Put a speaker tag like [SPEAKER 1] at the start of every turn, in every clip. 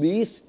[SPEAKER 1] 20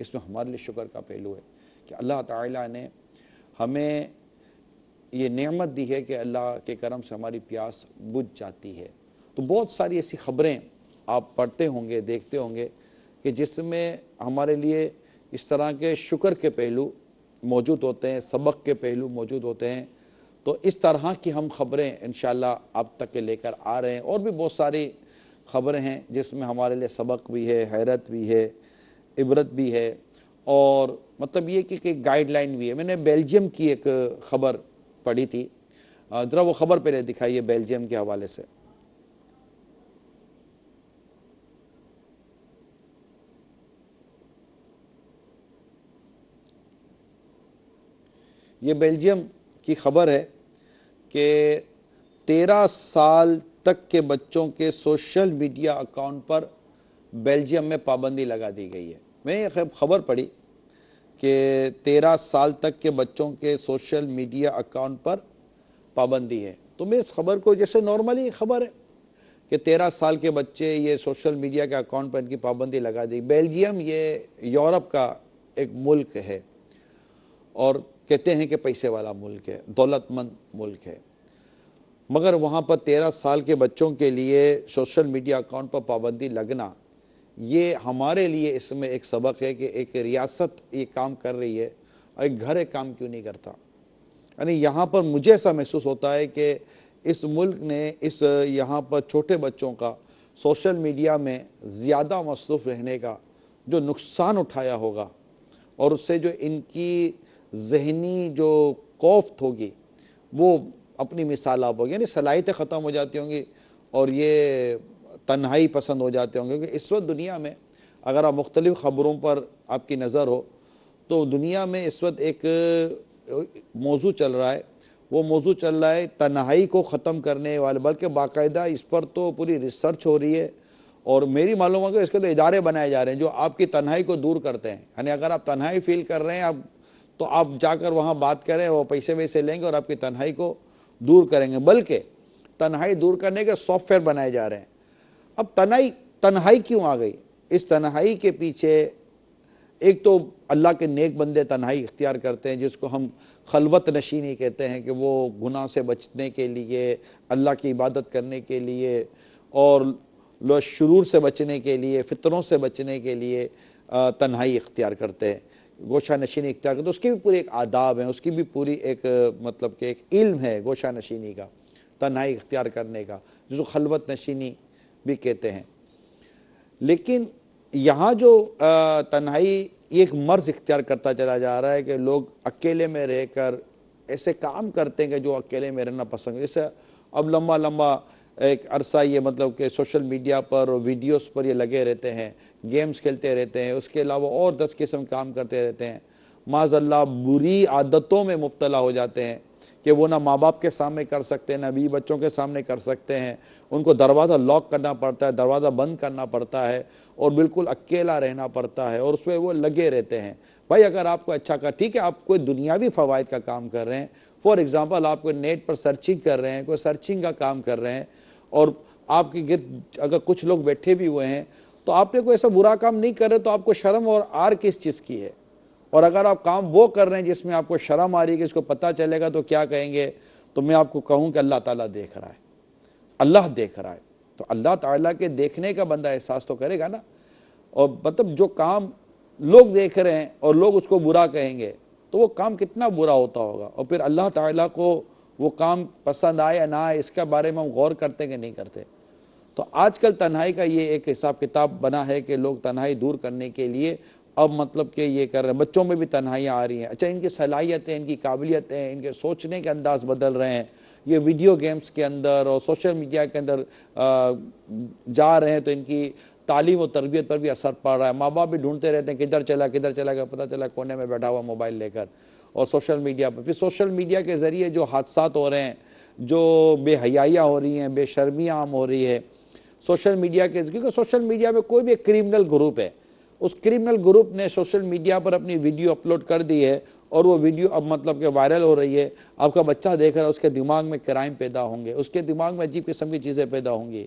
[SPEAKER 1] اس میں ہمارے لیے شکر کا پہلو ہے کہ اللہ تعالیٰ نے ہمیں یہ نعمت دی ہے کہ اللہ کے کرم سے ہماری پیاس بجھ جاتی ہے۔ تو بہت ساری ایسی خبریں آپ پڑھتے ہوں گے، دیکھتے ہوں گے کہ جس میں ہمارے لیے اس طرح کے شکر کے پہلو موجود ہوتے ہیں، سبق کے پہلو موجود ہوتے ہیں۔ تو اس طرح کی ہم خبریں انشاءاللہ آپ تک کے لے کر آ رہے ہیں، اور بھی بہت ساری خبریں ہیں جس میں ہمارے لیے سبق بھی ہے، حیرت بھی ہے، عبرت بھی ہے، اور مطلب یہ کہ ایک گائیڈ لائن بھی ہے۔ میں نے بیلجیم کی ایک خبر پڑھی تھی، ذرا وہ خبر پہلے دکھائیے بیلجیم کے حوالے سے۔ یہ بیلجیم کی خبر ہے کہ 13 سال تک کے بچوں کے سوشل میڈیا اکاؤنٹ پر بیلجیم میں پابندی لگا دی گئی ہے۔ میں یہ خبر پڑھی کہ 13 سال تک کے بچوں کے سوشل میڈیا اکاؤنٹ پر پابندی ہے۔ تو میں اس خبر کو جیسے نارملی خبر ہے کہ 13 سال کے بچے یہ سوشل میڈیا کے اکاؤنٹ پر ان کی پابندی لگا دی۔ بیلجیم یہ یورپ کا ایک ملک ہے، اور کہتے ہیں کہ پیسے والا ملک ہے، دولت مند ملک ہے، مگر وہاں پر 13 سال کے بچوں کے لیے سوشل میڈیا اکاؤنٹ پر پابندی لگنا، یہ ہمارے لیے اس میں ایک سبق ہے کہ ایک ریاست یہ کام کر رہی ہے اور ایک گھر ایک کام کیوں نہیں کرتا۔ یعنی یہاں پر مجھے ایسا محسوس ہوتا ہے کہ اس ملک نے یہاں پر چھوٹے بچوں کا سوشل میڈیا میں زیادہ مصروف رہنے کا جو نقصان اٹھایا ہوگا، اور اس سے جو ان کی ذہنی جو کوفت ہوگی وہ اپنی مثال آپ ہوگی، یعنی صلاحیتیں ختم ہو جاتی ہوں گی، اور یہ تنہائی پسند ہو جاتے ہوں گے۔ کیونکہ اس وقت دنیا میں اگر آپ مختلف خبروں پر آپ کی نظر ہو تو دنیا میں اس وقت ایک موضوع چل رہا ہے، وہ موضوع چل رہا ہے تنہائی کو ختم کرنے والے، بلکہ باقاعدہ اس پر تو پوری ریسرچ ہو رہی ہے، اور میری معلوم ہے کہ اس کے تو ادارے بنائے جا رہے ہیں جو آپ کی تنہائی کو دور کرتے ہیں۔ یعنی اگر آپ تنہائی فیل کر رہے ہیں تو آپ جا کر وہاں بات کریں، وہ پیسے ویسے لیں گے اور آپ کی تنہائی کو دور کریں گے، بلکہ تنہائی دور کرنے کے سافٹ ویئر بنائے جا رہے ہیں۔ اب تنہائی کیوں آ گئی؟ اس تنہائی کے پیچھے ایک تو اللہ کے نیک بندے تنہائی اختیار کرتے ہیں، جس کو ہم خلوت نشینی کہتے ہیں، کہ وہ گناہ سے بچنے کے لیے، اللہ کی عبادت کرنے کے لیے، اور شرور سے بچنے کے لیے، فتنوں سے بچنے کے لیے تنہائی اختیار کرتے ہیں، گوشہ نشینی اختیار کرتے ہیں۔ اس کی بھی پوری ایک آداب ہیں، اس کی بھی پوری ایک مطلب کہ ایک علم ہے گوشہ نشینی کا، تنہائی اختیار کرنے کا، جس کو خلوت نشینی بھی کہتے ہیں۔ لیکن یہاں جو تنہائی یہ ایک مرض اختیار کرتا چلا جا رہا ہے کہ لوگ اکیلے میں رہ کر ایسے کام کرتے ہیں کہ جو اکیلے میں رہنا پسند ہے۔ جیسے اب لمبا ایک عرصہ یہ مطلب کہ سوشل میڈیا پر ویڈیوز پر یہ لگے رہتے ہیں، گیمز کھیلتے رہتے ہیں، اس کے علاوہ اور 10 قسم کام کرتے رہتے ہیں، معاذ اللہ بری عادتوں میں مبتلا ہو جاتے ہیں کہ وہ نہ ماں باپ کے سامنے کر سکتے ہیں، نہ بیوی بچوں کے سامنے کر سکتے ہیں، ان کو دروازہ لاک کرنا پڑتا ہے، دروازہ بند کرنا پڑتا ہے، اور بالکل اکیلا رہنا پڑتا ہے، اور اس پہ وہ لگے رہتے ہیں۔ بھائی اگر آپ کو اچھا ٹھیک ہے، آپ کوئی دنیاوی فوائد کا کام کر رہے ہیں، فار ایگزامپل آپ کو نیٹ پر سرچنگ کر رہے ہیں، کوئی سرچنگ کا کام کر رہے ہیں، اور آپ کے گرد اگر کچھ لوگ بیٹھے بھی ہوئے ہیں تو آپ نے کوئی ایسا برا کام نہیں کر رہے، تو آپ کو شرم اور عار کس چیز کی ہے؟ اور اگر آپ کام وہ کر رہے ہیں جس میں آپ کو شرم آ رہی ہے کہ اس کو پتہ چلے گا تو کیا کہیں گے، تو میں آپ کو کہوں کہ اللہ تعالیٰ دیکھ رہا ہے، اللہ دیکھ رہا ہے، تو اللہ تعالیٰ کے دیکھنے کا بندہ احساس تو کرے گا نا۔ اور مطلب جو کام لوگ دیکھ رہے ہیں اور لوگ اس کو برا کہیں گے تو وہ کام کتنا برا ہوتا ہوگا، اور پھر اللہ تعالیٰ کو وہ کام پسند آئے یا نہ آئے اس کے بارے میں ہم غور کرتے کہ نہیں کرتے۔ تو آج کل تنہائی کا یہ ایک حساب کتاب بنا ہے کہ لوگ تنہائی دور کرنے کے لیے اب مطلب کہ یہ کر رہے ہیں، بچوں میں بھی تنہائیاں آ رہی ہیں۔ اچھا ان کی صلاحیتیں، ان کی قابلیتیں، ان کے سوچنے کے انداز بدل رہے ہیں، یہ ویڈیو گیمز کے اندر اور سوشل میڈیا کے اندر جا رہے ہیں، تو ان کی تعلیم و تربیت پر بھی اثر پڑ رہا ہے۔ ماں باپ بھی ڈھونڈتے رہتے ہیں کدھر چلا گیا، پتہ چلا کونے میں بیٹھا ہوا موبائل لے کر، اور سوشل میڈیا پر پھر سوشل میڈیا کے ذریعے جو حادثات ہو رہے ہیں، جو بے حیائیاں ہو رہی ہیں، بے شرمیاں عام ہو رہی ہے سوشل میڈیا کے، کیونکہ سوشل میڈیا میں کوئی بھی ایک کرمنل گروپ ہے، اس کرمنل گروپ نے سوشل میڈیا پر اپنی ویڈیو اپلوڈ کر دی ہے، اور وہ ویڈیو اب مطلب کہ وائرل ہو رہی ہے، آپ کا بچہ دیکھ رہا ہے، اس کے دماغ میں کرائم پیدا ہوں گے، اس کے دماغ میں عجیب قسم کی چیزیں پیدا ہوں گی،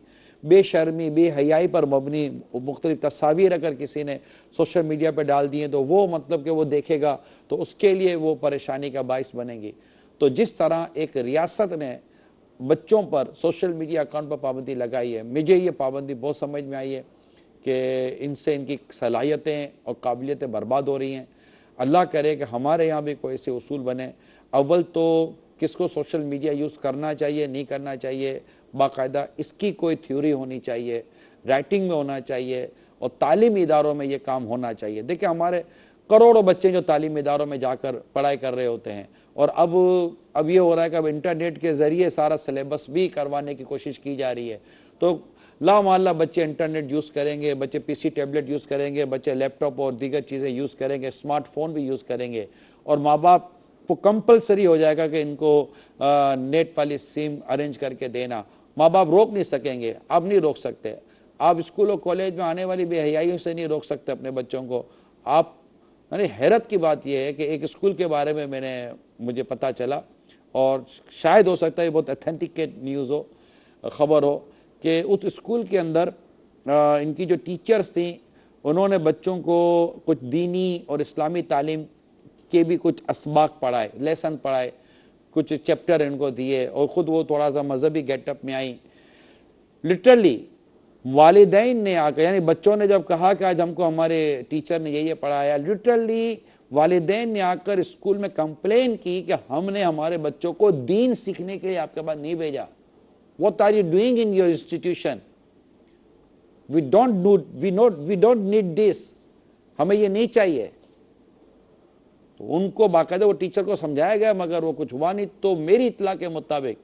[SPEAKER 1] بے شرمی بے حیائی پر مبنی مختلف تصاویر اگر کسی نے سوشل میڈیا پہ ڈال دی ہیں تو وہ مطلب کہ وہ دیکھے گا تو اس کے لیے وہ پریشانی کا باعث بنے گی. تو جس طرح ایک ریاست نے بچوں پر سوشل میڈیا اکاؤنٹ پر پابندی لگائی ہے, مجھے یہ پابندی بہت سمجھ میں آئی ہے کہ ان سے ان کی صلاحیتیں اور قابلیتیں برباد ہو رہی ہیں. اللہ کرے کہ ہمارے یہاں بھی کوئی ایسے اصول بنے. اول تو کس کو سوشل میڈیا یوز کرنا چاہیے نہیں کرنا چاہیے, باقاعدہ اس کی کوئی تھیوری ہونی چاہیے, رائٹنگ میں ہونا چاہیے, اور تعلیمی اداروں میں یہ کام ہونا چاہیے. دیکھیں ہمارے کروڑوں بچے جو تعلیمی اداروں میں جا کر پڑھائی کر رہے ہوتے ہیں, اور اب یہ ہو رہا ہے کہ اب انٹرنیٹ کے ذریعے سارا سلیبس بھی کروانے کی کوشش کی جا رہی ہے. تو لا محالہ بچے انٹرنیٹ یوز کریں گے, بچے پی سی ٹیبلٹ یوز کریں گے, بچے لیپ ٹاپ اور دیگر چیزیں یوز کریں گے, اسمارٹ فون بھی یوز کریں گے, اور ماں باپ کو کمپلسری ہو جائے گا کہ ان کو نیٹ والی سیم ارینج کر کے دینا. ماں باپ روک نہیں سکیں گے, آپ نہیں روک سکتے. آپ اسکول اور کالج میں آنے والی بے حیائیوں سے نہیں روک سکتے اپنے بچوں کو. آپ یعنی حیرت کی بات یہ ہے کہ ایک اسکول کے بارے میں مجھے پتہ چلا, اور شاید ہو سکتا ہے یہ بہت اتھینٹیکیٹ نیوز ہو, خبر ہو, کہ اس اسکول کے اندر ان کی جو ٹیچرز تھیں انہوں نے بچوں کو کچھ دینی اور اسلامی تعلیم کے بھی کچھ اسباق پڑھائے, لیسن پڑھائے, کچھ چیپٹر ان کو دیے, اور خود وہ تھوڑا سا مذہبی گیٹ اپ میں آئیں. لٹرلی والدین نے آ کر, یعنی بچوں نے جب کہا کہ آج ہم کو ہمارے ٹیچر نے یہ پڑھایا, لٹرلی والدین نے آ کر اسکول میں کمپلین کی کہ ہم نے ہمارے بچوں کو دین سیکھنے کے لیے آپ کے پاس نہیں بھیجا. What are you doing in your institution? We don't need this. ہمیں یہ نہیں چاہیے. تو ان کو باقاعدہ وہ ٹیچر کو سمجھایا گیا, مگر وہ کچھ ہوا نہیں. تو میری اطلاع کے مطابق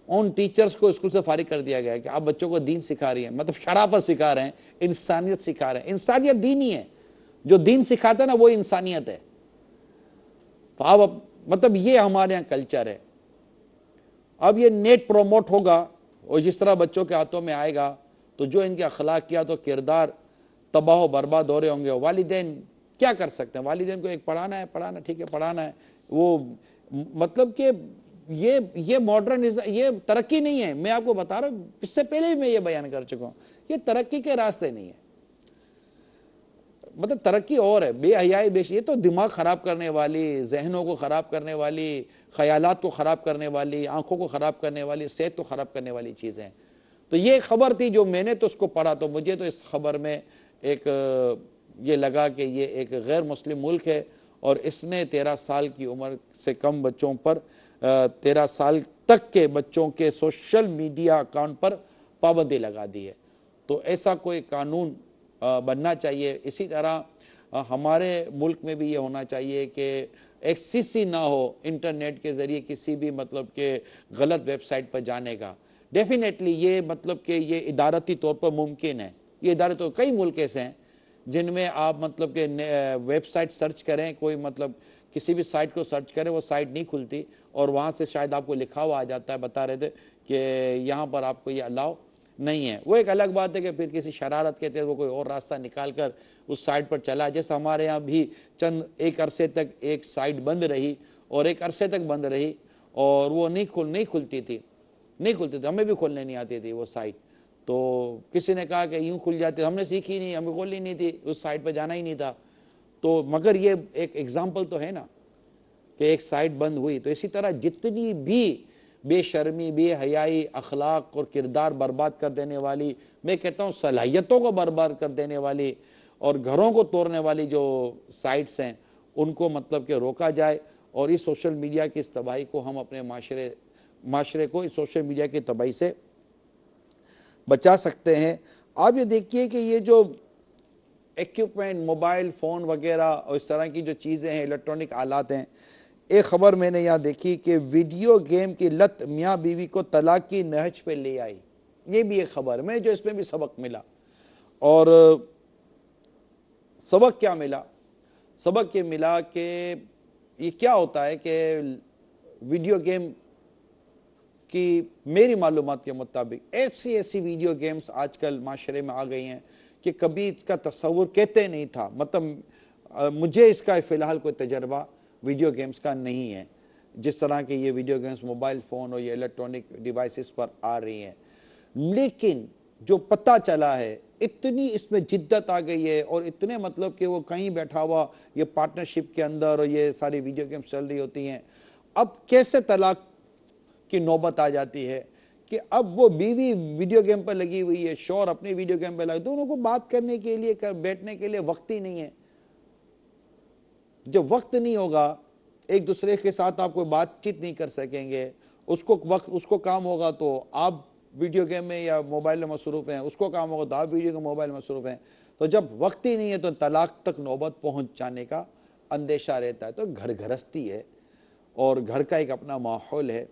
[SPEAKER 1] ان ٹیچرز کو اسکول سے فارغ کر دیا گیا کہ آپ بچوں کو دین سکھا رہی ہیں, مطلب شرافت سکھا رہے ہیں, انسانیت سکھا رہے ہیں. انسانیت دین ہی ہے, جو دین سکھاتا ہے نا وہ انسانیت ہے. تو اب مطلب یہ ہمارے یہاں کلچر ہے. اب یہ نیٹ پروموٹ ہوگا اور جس طرح بچوں کے ہاتھوں میں آئے گا تو جو ان کے اخلاقیات و کردار تباہ و برباد ہو رہے ہوں گے. والدین کیا کر سکتے ہیں؟ والدین کو ایک پڑھانا ٹھیک ہے پڑھانا ہے. وہ مطلب کہ یہ ماڈرن یہ ترقی نہیں ہے. میں آپ کو بتا رہا ہوں, اس سے پہلے بھی میں یہ بیان کر چکا ہوں, یہ ترقی کے راستے نہیں ہے. مطلب ترقی اور ہے, بے حیائی یہ تو دماغ خراب کرنے والی, ذہنوں کو خراب کرنے والی, خیالات کو خراب کرنے والی, آنکھوں کو خراب کرنے والی, صحت کو خراب کرنے والی چیزیں. تو یہ خبر تھی جو میں نے تو اس کو پڑھا, تو مجھے تو اس خبر میں ایک یہ لگا کہ یہ ایک غیر مسلم ملک ہے اور اس نے 13 سال کی عمر سے کم بچوں پر 13 سال تک کے بچوں کے سوشل میڈیا اکاؤنٹ پر پابندی لگا دی ہے. تو ایسا کوئی قانون بننا چاہیے. اسی طرح ہمارے ملک میں بھی یہ ہونا چاہیے کہ ایکسیسی نہ ہو انٹرنیٹ کے ذریعے کسی بھی مطلب کہ غلط ویب سائٹ پر جانے کا. ڈیفینیٹلی یہ مطلب کہ یہ ادارتی طور پر ممکن ہے. یہ ادارے تو کئی ملک ایسے ہیں جن میں آپ مطلب کہ ویب سائٹ سرچ کریں, کوئی مطلب کسی بھی سائٹ کو سرچ کریں, وہ سائٹ نہیں کھلتی اور وہاں سے شاید آپ کو لکھا ہوا آ جاتا ہے, بتا رہے تھے کہ یہاں پر آپ کو یہ الاؤ نہیں ہے. وہ ایک الگ بات ہے کہ پھر کسی شرارت کے تحت وہ کوئی اور راستہ نکال کر اس سائٹ پر چلا. جیسے ہمارے یہاں بھی ایک عرصے تک ایک سائٹ بند رہی اور ایک عرصے تک بند رہی اور وہ نہیں کھلتی تھی. ہمیں بھی کھولنے نہیں آتی تھی وہ سائٹ. تو کسی نے کہا کہ یوں کھل جاتی, ہم نے سیکھی نہیں, ہمیں کھولنی نہیں تھی, اس سائٹ پہ جانا ہی نہیں تھا. تو مگر یہ ایک ایگزامپل تو ہے نا کہ ایک سائٹ بند ہوئی. تو اسی طرح جتنی بھی بے شرمی, بے حیائی, اخلاق اور کردار برباد کر دینے والی, میں کہتا ہوں صلاحیتوں کو برباد کر دینے والی اور گھروں کو توڑنے والی جو سائٹس ہیں ان کو مطلب کہ روکا جائے, اور اس سوشل میڈیا کی اس تباہی کو ہم اپنے معاشرے کو اس سوشل میڈیا کی تباہی سے بچا سکتے ہیں. آپ یہ دیکھیے کہ یہ جو ایکوپمنٹ, موبائل فون وغیرہ اور اس طرح کی جو چیزیں ہیں, الیکٹرانک آلات ہیں, ایک خبر میں نے یہاں دیکھی کہ ویڈیو گیم کی لت میاں بیوی کو طلاق کی نہج پہ لے آئی. یہ بھی ایک خبر میں جو اس میں بھی سبق ملا. اور سبق کیا ملا؟ سبق یہ ملا کہ یہ کیا ہوتا ہے کہ ویڈیو گیم کی میری معلومات کے مطابق ایسی ویڈیو گیمز آج کل معاشرے میں آ گئی ہیں کہ کبھی اس کا تصور کہتے نہیں تھا. مطلب مجھے اس کا فی الحال کوئی تجربہ ویڈیو گیمز کا نہیں ہے, جس طرح کہ یہ ویڈیو گیمز موبائل فون اور یہ الیکٹرانک ڈیوائسز پر آ رہی ہیں. لیکن جو پتہ چلا ہے اتنی اس میں جدت آ گئی ہے، اور اتنے مطلب کہ وہ کہیں بیٹھا ہوا یہ پارٹنرشپ کے اندر اور یہ ساری ویڈیو گیمز چل رہی ہوتی ہیں، اب کیسے طلاق کی نوبت آ جاتی ہے کہ اب وہ بیوی ویڈیو گیم پر لگی ہوئی ہے، شوہر اپنی ویڈیو گیم پہ لگے، دونوں کو بات کرنے کے لیے بیٹھنے کے لیے وقت ہی نہیں ہے۔ جب وقت نہیں ہوگا ایک دوسرے کے ساتھ آپ کوئی بات چیت نہیں کر سکیں گے، اس کو کام ہوگا تو آپ ویڈیو گیم میں یا موبائل میں مصروف ہیں، اس کو کام ہوگا تو آپ ویڈیو گیم موبائل میں مصروف ہیں، تو جب وقت ہی نہیں ہے تو طلاق تک نوبت پہنچ جانے کا اندیشہ رہتا ہے۔ تو گھر گھرستی ہے اور گھر کا ایک اپنا ماحول ہے،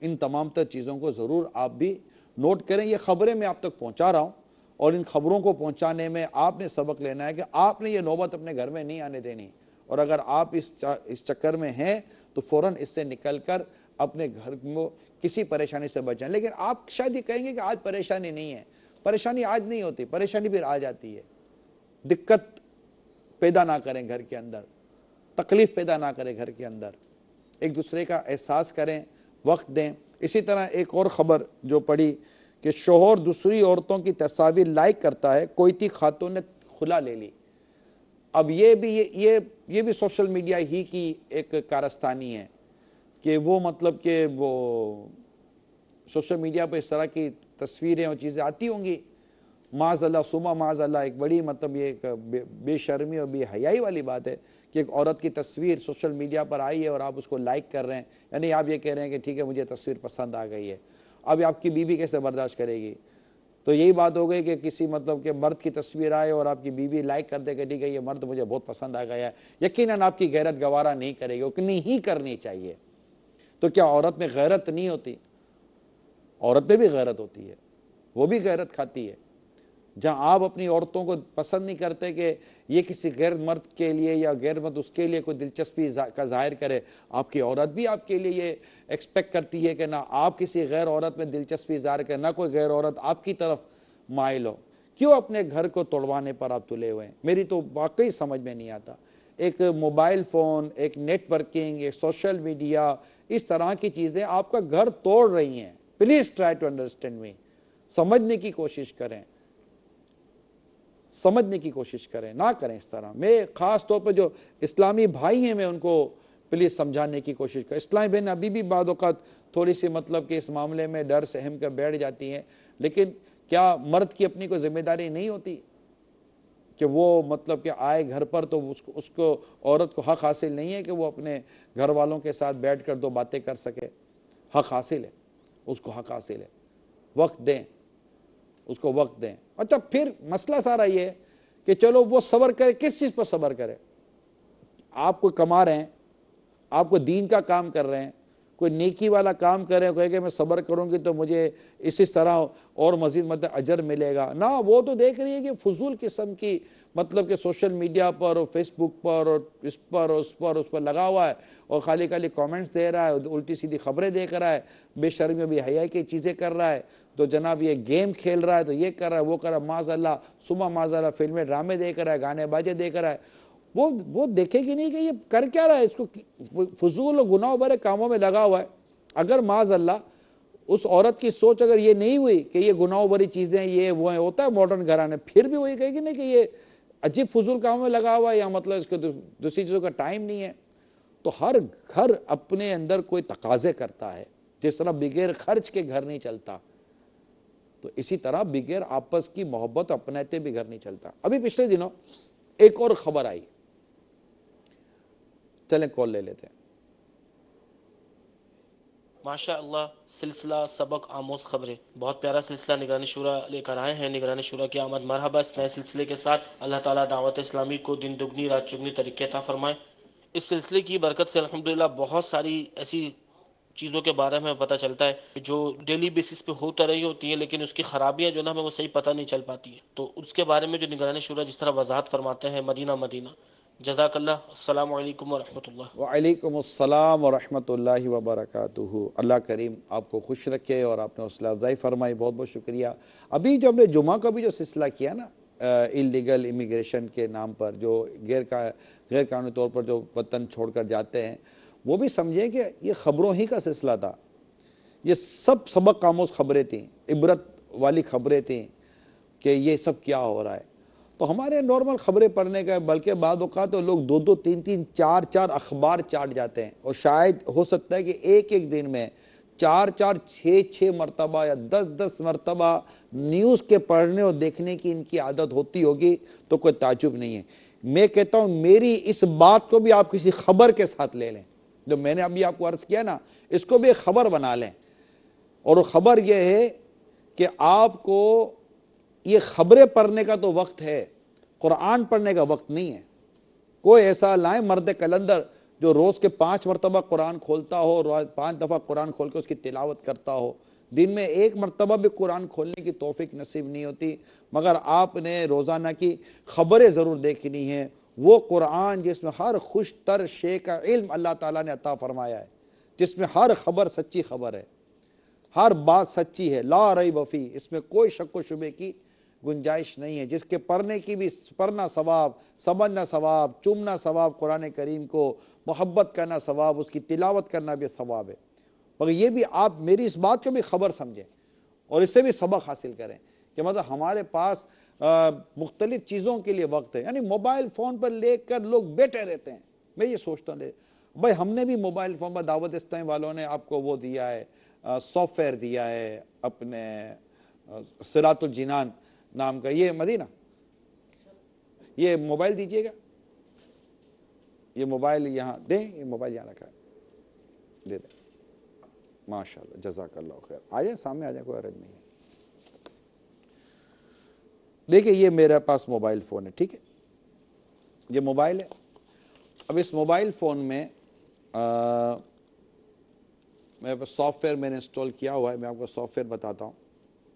[SPEAKER 1] ان تمام تر چیزوں کو ضرور آپ بھی نوٹ کریں۔ یہ خبریں میں آپ تک پہنچا رہا ہوں، اور ان خبروں کو پہنچانے میں آپ نے سبق لینا ہے کہ آپ نے یہ نوبت اپنے گھر میں نہیں آنے دینی، اور اگر آپ اس چکر میں ہیں تو فوراً اس سے نکل کر اپنے گھر کو کسی پریشانی سے بچائیں۔ لیکن آپ شاید یہ کہیں گے کہ آج پریشانی نہیں ہے، پریشانی آج نہیں ہوتی، پریشانی پھر آ جاتی ہے۔ دقت پیدا نہ کریں گھر کے اندر، تکلیف پیدا نہ کریں گھر کے اندر، ایک دوسرے کا احساس کریں، وقت دیں۔ اسی طرح ایک اور خبر جو پڑھی کہ شوہر دوسری عورتوں کی تصاویر لائک کرتا ہے، کوئٹی خاتون نے خلا لے لی۔ اب یہ بھی سوشل میڈیا ہی کی ایک کارستانی ہے کہ وہ مطلب کہ وہ سوشل میڈیا پہ اس طرح کی تصویریں اور چیزیں آتی ہوں گی، معاذ اللہ ثم معاذ اللہ، ایک بڑی مطلب یہ ایک بے شرمی اور بے حیائی والی بات ہے کہ ایک عورت کی تصویر سوشل میڈیا پر آئی ہے اور آپ اس کو لائک کر رہے ہیں، یعنی آپ یہ کہہ رہے ہیں کہ ٹھیک ہے مجھے تصویر پسند آ گئی ہے۔ اب آپ کی بیوی کیسے برداشت کرے گی؟ تو یہی بات ہو گئی کہ کسی مطلب کہ مرد کی تصویر آئے اور آپ کی بیوی لائک کر دے کہ ٹھیک ہے یہ مرد مجھے بہت پسند آ گیا ہے، یقیناً آپ کی غیرت گوارا نہیں کرے گی، اتنی ہی کرنی چاہیے۔ تو کیا عورت میں غیرت نہیں ہوتی؟ عورت میں بھی غیرت ہوتی ہے، وہ بھی غیرت کھاتی ہے۔ جہاں آپ اپنی عورتوں کو پسند نہیں کرتے کہ یہ کسی غیر مرد کے لیے یا غیر مرد اس کے لیے کوئی دلچسپی کا ظاہر کرے، آپ کی عورت بھی آپ کے لیے یہ ایکسپیکٹ کرتی ہے کہ نہ آپ کسی غیر عورت میں دلچسپی ظاہر کریں، نہ کوئی غیر عورت آپ کی طرف مائل ہو۔ کیوں اپنے گھر کو توڑوانے پر آپ تلے ہوئے ہیں؟ میری تو واقعی سمجھ میں نہیں آتا۔ ایک موبائل فون، ایک نیٹ ورکنگ، ایک سوشل میڈیا، اس طرح کی چیزیں آپ کا گھر توڑ رہی ہیں۔ Please try to understand me, سمجھنے کی کوشش کریں، سمجھنے کی کوشش کریں، نہ کریں اس طرح۔ میں خاص طور پہ جو اسلامی بھائی ہیں میں ان کو پلیز سمجھانے کی کوشش کریں۔ اسلامی بہن ابھی بھی بعض اوقات تھوڑی سی مطلب کہ اس معاملے میں ڈر سہم کر بیٹھ جاتی ہیں، لیکن کیا مرد کی اپنی کوئی ذمہ داری نہیں ہوتی کہ وہ مطلب کہ آئے گھر پر تو اس کو عورت کو حق حاصل نہیں ہے کہ وہ اپنے گھر والوں کے ساتھ بیٹھ کر دو باتیں کر سکے؟ حق حاصل ہے، اس کو حق حاصل ہے۔ وقت دیں، اس کو وقت دیں۔ اچھا پھر مسئلہ سارا یہ ہے کہ چلو وہ صبر کرے، کس چیز پر صبر کرے؟ آپ کو کما رہے ہیں، آپ کو دین کا کام کر رہے ہیں، کوئی نیکی والا کام کر رہے ہیں، کہے کہ میں صبر کروں گی تو مجھے اس طرح اور مزید اجر ملے گا، نہ وہ تو دیکھ رہی ہے کہ فضول قسم کی مطلب کہ سوشل میڈیا پر اور فیس بک پر اور اس پر لگا ہوا ہے، اور خالی کامنٹس دے رہا ہے، الٹی سیدھی خبریں دیکھ رہا ہے، بے شرمی بے حیائی کی چیزیں کر رہا ہے، تو جناب یہ گیم کھیل رہا ہے، تو یہ کر رہا ہے، وہ کر رہا ہے، معاذ اللہ ثم معاذ اللہ، فلمیں ڈرامے دیکھ رہا ہے، گانے باجے دیکھ رہا ہے۔ وہ دیکھے گی نہیں کہ یہ کر کیا رہا ہے، اس کو فضول و گناہ بھرے کاموں میں لگا ہوا ہے۔ اگر معاذ اللہ اس عورت کی سوچ اگر یہ نہیں ہوئی کہ یہ گناہ بھری چیزیں یہ وہ ہیں، ہوتا ہے ماڈرن گھرانے، پھر بھی وہی کہے گی نہیں کہ یہ عجیب فضول کاموں میں لگا ہوا ہے، یا مطلب اس کو دوسری چیزوں کا ٹائم نہیں ہے۔ تو ہر گھر اپنے اندر کوئی تقاضے کرتا ہے، جس طرح بغیر خرچ کے گھر نہیں چلتا، تو اسی طرح بغیر آپس کی محبت اپناتے بھی گھر نہیں چلتا۔ ابھی پچھلے دنوں ایک اور خبر آئی، چلیں کال لے لیتے ہیں۔
[SPEAKER 2] ماشاء اللہ، سلسلہ سبق آموز خبریں، بہت پیارا سلسلہ نگرانی شورا لے کر آئے ہیں۔ نگرانی شورا کی آمد مرحبا اس نئے سلسلے کے ساتھ۔ اللہ تعالیٰ دعوت اسلامی کو دن دگنی رات چگنی ترقی عطا فرمائے۔ اس سلسلے کی برکت سے الحمدللہ بہت ساری ایسی چیزوں کے بارے میں پتہ چلتا ہے جو ڈیلی بیسس پہ ہوتا رہی ہوتی ہیں، لیکن اس کی خرابیاں جو نا ہمیں وہ صحیح پتہ نہیں چل پاتی ہیں، تو اس کے بارے میں جو نگرانی شورا جس طرح وضاحت فرماتے ہیں مدینہ مدینہ، جزاک اللہ۔ السلام علیکم ورحمۃ اللہ۔
[SPEAKER 1] وعلیکم السلام ورحمۃ اللہ وبرکاتہ۔ اللہ کریم آپ کو خوش رکھے اور آپ نے حوصلہ افزائی فرمائی، بہت بہت شکریہ۔ ابھی جو ہم نے جمعہ کا بھی جو سلسلہ کیا نا انلیگل امیگریشن کے نام پر، جو غیر قانونی طور پر جو وطن چھوڑ کر جاتے ہیں، وہ بھی سمجھیں کہ یہ خبروں ہی کا سلسلہ تھا، یہ سب سبق آموز خبریں تھیں، عبرت والی خبریں تھیں، کہ یہ سب کیا ہو رہا ہے. تو ہمارے نارمل خبریں پڑھنے کا ہے، بلکہ بعض اوقات تو لوگ 2 3 4 اخبار چاٹ جاتے ہیں، اور شاید ہو سکتا ہے کہ ایک دن میں 4 6 مرتبہ یا 10 مرتبہ نیوز کے پڑھنے اور دیکھنے کی ان کی عادت ہوتی ہوگی، تو کوئی تعجب نہیں ہے. میں کہتا ہوں میری اس بات کو بھی آپ کسی خبر کے ساتھ لے لیں، جو میں نے ابھی آپ کو عرض کیا نا، اس کو بھی ایک خبر بنا لیں. اور وہ خبر یہ ہے کہ آپ کو یہ خبریں پڑھنے کا تو وقت ہے، قرآن پڑھنے کا وقت نہیں ہے. کوئی ایسا لائیں مرد کلندر جو روز کے 5 مرتبہ قرآن کھولتا ہو، 5 دفعہ قرآن کھول کے اس کی تلاوت کرتا ہو. دن میں 1 مرتبہ بھی قرآن کھولنے کی توفیق نصیب نہیں ہوتی، مگر آپ نے روزانہ کی خبریں ضرور دیکھنی ہیں. وہ قرآن جس میں ہر خوش تر شے کا علم اللہ تعالیٰ نے عطا فرمایا ہے، جس میں ہر خبر سچی خبر ہے، ہر بات سچی ہے، لا ریب فی، اس میں کوئی شک و شبے کی گنجائش نہیں ہے، جس کے پڑھنے کی بھی پڑھنا ثواب، سمجھنا ثواب، چومنا ثواب، قرآن کریم کو محبت کرنا ثواب، اس کی تلاوت کرنا بھی ثواب ہے. مگر یہ بھی آپ میری اس بات کو بھی خبر سمجھیں اور اس سے بھی سبق حاصل کریں کہ مطلب ہمارے پاس مختلف چیزوں کے لیے وقت ہے. یعنی موبائل فون پر لے کر لوگ بیٹھے رہتے ہیں. میں یہ سوچتا ہوں بھائی ہم نے بھی موبائل فون پر دعوت اسلامی والوں نے آپ کو وہ دیا ہے، سافٹ ویئر دیا ہے اپنے صراط الجنان نام کا. یہ مدینہ یہ موبائل دیجئے گا، یہ موبائل یہاں دیں، یہ موبائل یہاں رکھا ہے، دے دیں. ماشاءاللہ جزاک اللہ خیر. آ جائیں سامنے آ جائیں، کوئی حرج نہیں ہے. دیکھیں یہ میرے پاس موبائل فون ہے، ٹھیک ہے، یہ موبائل ہے. اب اس موبائل فون میں میرے پاس سافٹ ویئر میں نے انسٹال کیا ہوا ہے. میں آپ کو سافٹ ویئر بتاتا ہوں.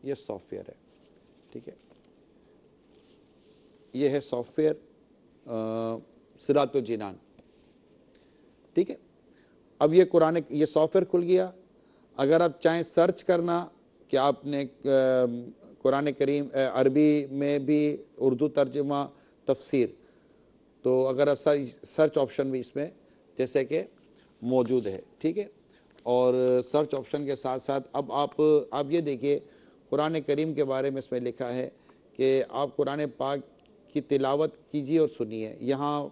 [SPEAKER 1] یہ سافٹ ویئر ہے، ٹھیک ہے، یہ ہے سافٹ ویئر صراط الجنان، ٹھیک ہے. اب یہ یہ سافٹ ویئر کھل گیا. اگر آپ چاہیں سرچ کرنا کہ آپ نے قرآن کریم عربی میں بھی اردو ترجمہ تفسیر، تو اگر آپ سرچ آپشن بھی اس میں جیسے کہ موجود ہے، ٹھیک ہے. اور سرچ آپشن کے ساتھ ساتھ اب آپ یہ دیکھیے قرآن کریم کے بارے میں اس میں لکھا ہے کہ آپ قرآن پاک کی تلاوت کیجیے اور سنیے. یہاں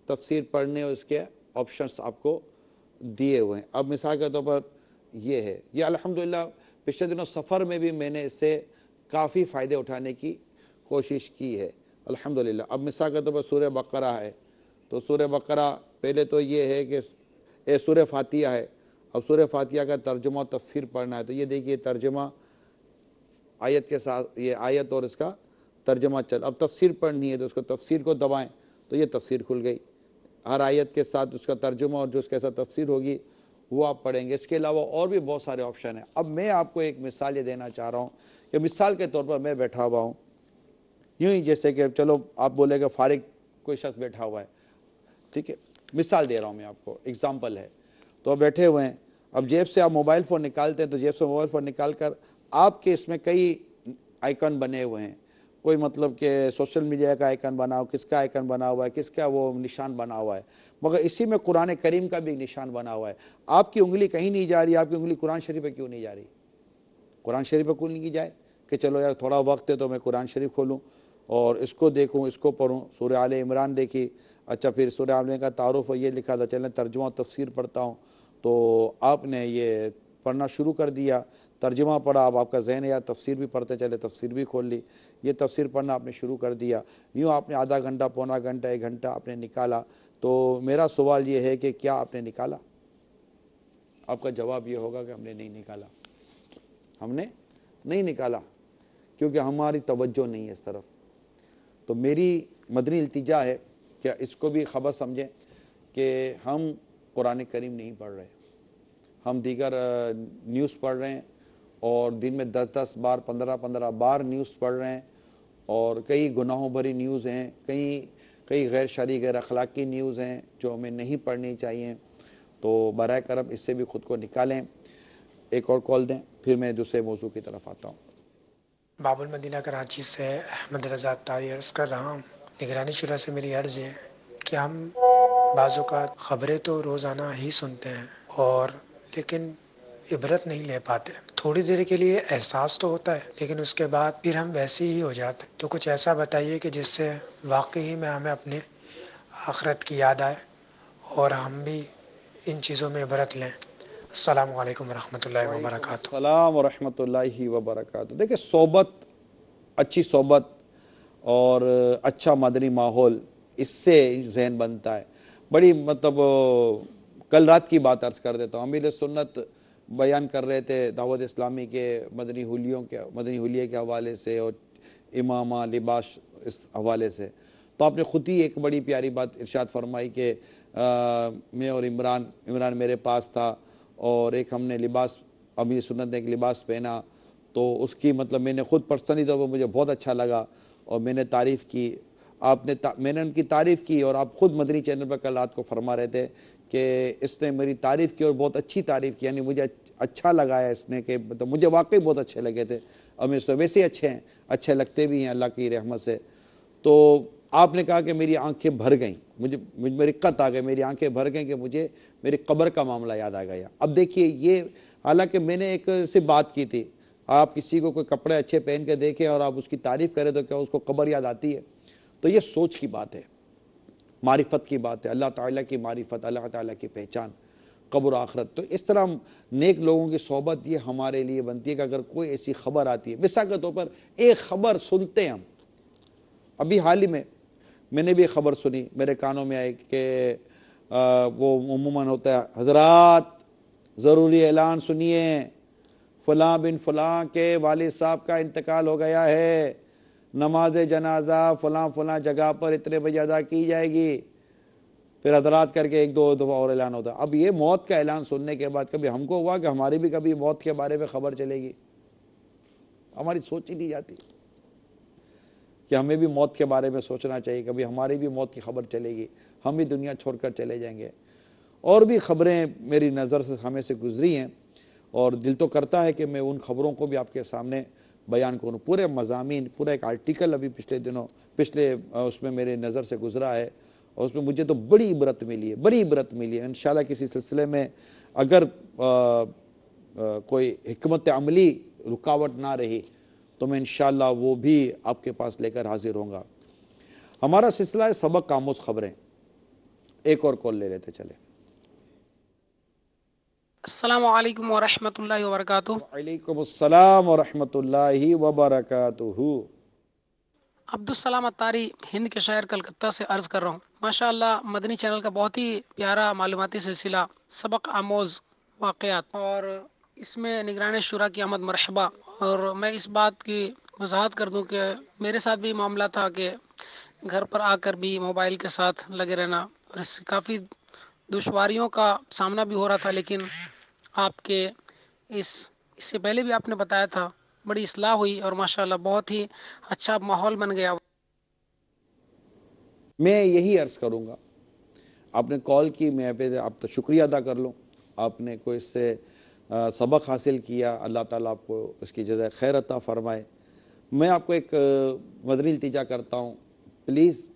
[SPEAKER 1] تفسیر پڑھنے اور اس کے آپشنس آپ کو دیے ہوئے ہیں. اب مثال کے طور پر یہ ہے، یہ الحمدللہ پچھلے دنوں سفر میں بھی میں نے اس سے کافی فائدے اٹھانے کی کوشش کی ہے الحمدللہ. اب مثال کے طور پر سورہ بقرہ ہے، تو سورہ بقرہ پہلے تو یہ ہے کہ سورہ فاتحہ ہے. اب سورہ فاتحہ کا ترجمہ و تفسیر پڑھنا ہے، تو یہ دیکھیے ترجمہ آیت کے ساتھ، یہ آیت اور اس کا ترجمہ چل. اب تفسیر پڑھنی ہے تو اس کو تفسیر کو دبائیں تو یہ تفسیر کھل گئی. ہر آیت کے ساتھ اس کا ترجمہ اور جو اس کے ساتھ تفسیر ہوگی وہ آپ پڑھیں گے. اس کے علاوہ اور بھی بہت سارے آپشن ہیں. اب میں آپ کو ایک مثال یہ دینا چاہ رہا ہوں کہ مثال کے طور پر میں بیٹھا ہوا ہوں یوں ہی، جیسے کہ چلو آپ بولے کہ فارغ کوئی شخص بیٹھا ہوا ہے، ٹھیک ہے، مثال دے رہا ہوں میں آپ کو، ایگزامپل ہے. تو بیٹھے ہوئے ہیں، اب جیب سے آپ موبائل فون نکالتے ہیں تو جیب سے موبائل فون نکال کر آپ کے اس میں کئی آئیکن بنے ہوئے ہیں. کوئی مطلب کہ سوشل میڈیا کا آئیکن بنا ہوا، کس کا آئیکن بنا ہوا ہے، کس کا وہ نشان بنا ہوا ہے، مگر اسی میں قرآن کریم کا بھی نشان بنا ہوا ہے. آپ کی انگلی کہیں نہیں جا رہی، آپ کی انگلی قرآن شریف پہ کیوں نہیں جا رہی؟ قرآن شریف پہ کیوں نہیں کی جائے کہ چلو یار تھوڑا وقت ہے تو میں قرآن شریف کھولوں اور اس کو دیکھوں، اس کو پڑھوں. سورہ آل عمران دیکھی، اچھا پھر سورہ آل عمران کا تعارف یہ لکھا تھا، چلیں ترجمہ و تفسیر پڑھتا ہوں. تو آپ نے یہ پڑھنا شروع کر دیا، ترجمہ پڑھا. اب آپ کا ذہن ہے یار تفسیر بھی پڑھتے چلے، تفسیر بھی کھول لی. یہ تفسیر پڑھنا آپ نے شروع کر دیا. یوں آپ نے آدھا گھنٹہ، پونا گھنٹہ، 1 گھنٹہ آپ نے نکالا. تو میرا سوال یہ ہے کہ کیا آپ نے نکالا؟ آپ کا جواب یہ ہوگا کہ ہم نے نہیں نکالا. ہم نے نہیں نکالا کیونکہ ہماری توجہ نہیں ہے اس طرف. تو میری مدنی التجا ہے کہ اس کو بھی خبر سمجھیں کہ ہم قرآن کریم نہیں پڑھ رہے، ہم دیگر نیوز پڑھ رہے ہیں اور دن میں 10 بار 15 بار نیوز پڑھ رہے ہیں. اور کئی گناہوں بھری نیوز ہیں، کئی غیر شرعی غیر اخلاقی نیوز ہیں جو ہمیں نہیں پڑھنی چاہیے. تو برائے کرم اس سے بھی خود کو نکالیں. ایک اور کال دیں پھر میں دوسرے موضوع کی طرف آتا ہوں.
[SPEAKER 3] باب المدینہ کراچی سے احمد رضا طاری عرض کر رہا ہوں. نگرانی شورا سے میری عرض ہے کہ ہم بعض اوقات خبریں تو روزانہ ہی سنتے ہیں، اور لیکن عبرت نہیں لے پاتے. تھوڑی دیر کے لیے احساس تو ہوتا ہے لیکن اس کے بعد پھر ہم ویسے ہی ہو جاتے ہیں. تو کچھ ایسا بتائیے کہ جس سے واقعی میں ہمیں اپنے آخرت کی یاد آئے اور ہم بھی ان چیزوں میں عبرت لیں. السلام علیکم ورحمۃ اللہ
[SPEAKER 1] وعلیکم
[SPEAKER 3] وبرکاتہ.
[SPEAKER 1] السلام ورحمۃ اللہ وبرکاتہ. دیکھیں صحبت، اچھی صحبت اور اچھا مدنی ماحول، اس سے ذہن بنتا ہے. بڑی مطلب کل رات کی بات عرض کر دیتا ہوں. امیر سنت بیان کر رہے تھے دعوت اسلامی کے مدنی حلیے کے حوالے سے اور امامہ لباس اس حوالے سے. تو آپ نے خود ہی ایک بڑی پیاری بات ارشاد فرمائی کہ میں اور عمران میرے پاس تھا اور ایک ہم نے لباس، امیر سنت نے ایک لباس پہنا تو اس کی مطلب میں نے خود پرسنلی طور پر مجھے بہت اچھا لگا اور میں نے تعریف کی. میں نے ان کی تعریف کی اور آپ خود مدنی چینل پر کل رات کو فرما رہے تھے کہ اس نے میری تعریف کی اور بہت اچھی تعریف کی، یعنی مجھے اچھا لگا ہے اس نے، کہ مطلب مجھے واقعی بہت اچھے لگے تھے. امیر ویسے ہی اچھے ہیں، اچھے لگتے بھی ہیں اللہ کی رحمت سے. تو آپ نے کہا کہ میری آنکھیں بھر گئیں، مجھے رقت آ گئی، میری آنکھیں بھر گئیں کہ مجھے میری قبر کا معاملہ یاد آ گیا. اب دیکھیے یہ، حالانکہ میں نے ایک سے بات کی تھی، آپ کسی کو کوئی کپڑے اچھے پہن کے دیکھیں اور آپ اس کی تعریف کریں تو کیا اس کو قبر یاد آتی ہے؟ تو یہ سوچ کی بات ہے، معرفت کی بات ہے، اللہ تعالیٰ کی معرفت، اللہ تعالیٰ کی پہچان، قبر و آخرت. تو اس طرح نیک لوگوں کی صحبت یہ ہمارے لیے بنتی ہے کہ اگر کوئی ایسی خبر آتی ہے، مثال کے طور پر ایک خبر سنتے ہیں ہم. ابھی حال ہی میں نے بھی خبر سنی، میرے کانوں میں آئی کہ وہ عموماً ہوتا ہے، حضرات ضروری اعلان سنیے، فلاں بن فلاں کے والد صاحب کا انتقال ہو گیا ہے، نماز جنازہ فلاں فلاں جگہ پر اتنے بجے ادا کی جائے گی. پھر حضرات کر کے ایک دو دفعہ اور اعلان ہوتا ہے. اب یہ موت کا اعلان سننے کے بعد کبھی ہم کو ہوا کہ ہماری بھی کبھی موت کے بارے میں خبر چلے گی؟ ہماری سوچ ہی نہیں جاتی کہ ہمیں بھی موت کے بارے میں سوچنا چاہیے، کبھی ہماری بھی موت کی خبر چلے گی، ہم بھی دنیا چھوڑ کر چلے جائیں گے. اور بھی خبریں میری نظر سے ہمیں سے گزری ہیں اور دل تو کرتا ہے کہ میں ان خبروں کو بھی آپ کے سامنے بیان کروں. پورے مضامین، پورا ایک آرٹیکل ابھی پچھلے اس میں میرے نظر سے گزرا ہے اور اس میں مجھے تو بڑی عبرت ملی ہے. انشاءاللہ کسی سلسلے میں اگر کوئی حکمت عملی رکاوٹ نہ رہی تو میں انشاءاللہ وہ بھی آپ کے پاس لے کر حاضر ہوں گا. ہمارا سلسلہ ہے سبق آموز خبریں. ایک اور کال لے لیتے چلے.
[SPEAKER 4] السلام علیکم ورحمۃ اللہ وبرکاتہ.
[SPEAKER 1] وعلیکم السلام ورحمۃ اللہ وبرکاتہ.
[SPEAKER 4] عبدالسلام اتاری ہند کے شہر کلکتہ سے عرض کر رہا ہوں. ماشاء اللہ مدنی چینل کا بہت ہی پیارا معلوماتی سلسلہ سبق آموز واقعات، اور اس میں نگران شورا کی آمد مرحبا. اور میں اس بات کی وضاحت کر دوں کہ میرے ساتھ بھی معاملہ تھا کہ گھر پر آ کر بھی موبائل کے ساتھ لگے رہنا، اور اس سے کافی دشواریوں کا سامنا بھی ہو رہا تھا. لیکن آپ کے اس سے پہلے بھی آپ نے بتایا تھا، بڑی اصلاح ہوئی اور ماشاءاللہ بہت ہی اچھا ماحول بن گیا.
[SPEAKER 1] میں یہی عرض کروں گا، آپ نے کال کی، میں آپ کا شکریہ ادا کر لوں. آپ نے کوئی اس سے سبق حاصل کیا، اللہ تعالیٰ آپ کو اس کی جزائے خیر عطا فرمائے. میں آپ کو ایک مدنی التجا کرتا ہوں، پلیز